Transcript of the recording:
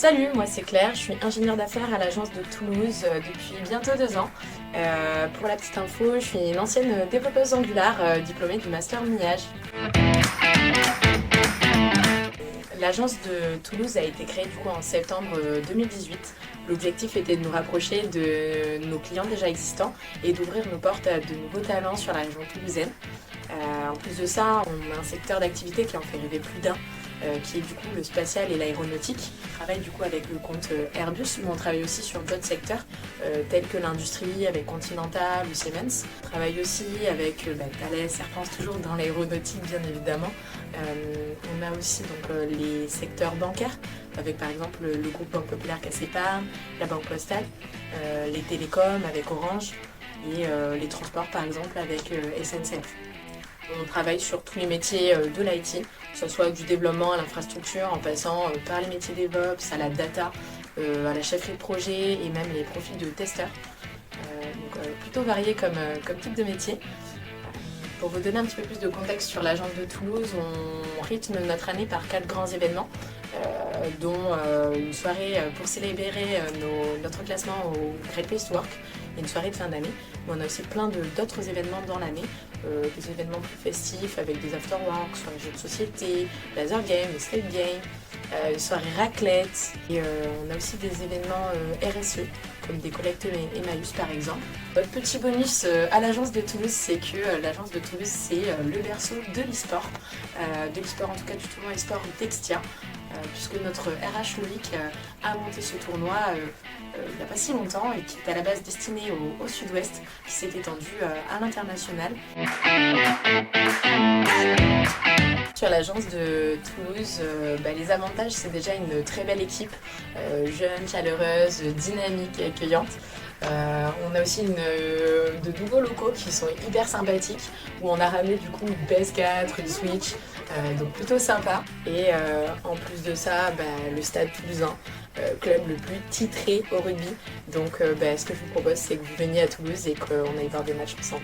Salut, moi c'est Claire, je suis ingénieure d'affaires à l'agence de Toulouse depuis bientôt 2 ans. Pour la petite info, je suis une ancienne développeuse Angular diplômée du master Miage. L'agence de Toulouse a été créée du coup en septembre 2018. L'objectif était de nous rapprocher de nos clients déjà existants et d'ouvrir nos portes à de nouveaux talents sur la région toulousaine. En plus de ça, on a un secteur d'activité qui en fait rêver plus d'un, qui est du coup le spatial et l'aéronautique. On travaille du coup avec le compte Airbus, mais on travaille aussi sur d'autres secteurs tels que l'industrie avec Continental ou Siemens. On travaille aussi avec Thales, Air France, toujours dans l'aéronautique bien évidemment. On a aussi donc les secteurs bancaires avec par exemple le groupe Banque Populaire Caisse Épargne, la Banque Postale, les télécoms avec Orange et les transports par exemple avec SNCF. On travaille sur tous les métiers de l'IT, que ce soit du développement à l'infrastructure, en passant par les métiers DevOps, à la data, à la chefferie de projet et même les profils de testeurs. Plutôt varié comme type de métier. Pour vous donner un petit peu plus de contexte sur l'agence de Toulouse, on rythme notre année par 4 grands événements, dont une soirée pour célébrer notre classement au Great Place to Work et une soirée de fin d'année. Mais on a aussi plein d'autres événements dans l'année, des événements plus festifs avec des afterworks, soirées jeux de société, laser game, escape game, soirée raclette. Et on a aussi des événements RSE, comme des collectes Emmaüs par exemple. Notre petit bonus à l'agence de Toulouse, c'est que l'agence de Toulouse, c'est le berceau de l'e-sport, en tout cas du tournoi e-sport Dextia, puisque notre RH Loïc a monté ce tournoi il n'y a pas si longtemps et qui est à la base destiné au sud-ouest, qui s'est étendu à l'international. Sur l'agence de Toulouse, les avantages, c'est déjà une très belle équipe, jeune, chaleureuse, dynamique et accueillante. On a aussi de nouveaux locaux qui sont hyper sympathiques, où on a ramené du coup une PS4, une Switch, donc plutôt sympa. Et en plus de ça, le Stade Toulousain, club le plus titré au rugby. Donc ce que je vous propose, c'est que vous veniez à Toulouse et qu'on aille voir des matchs ensemble.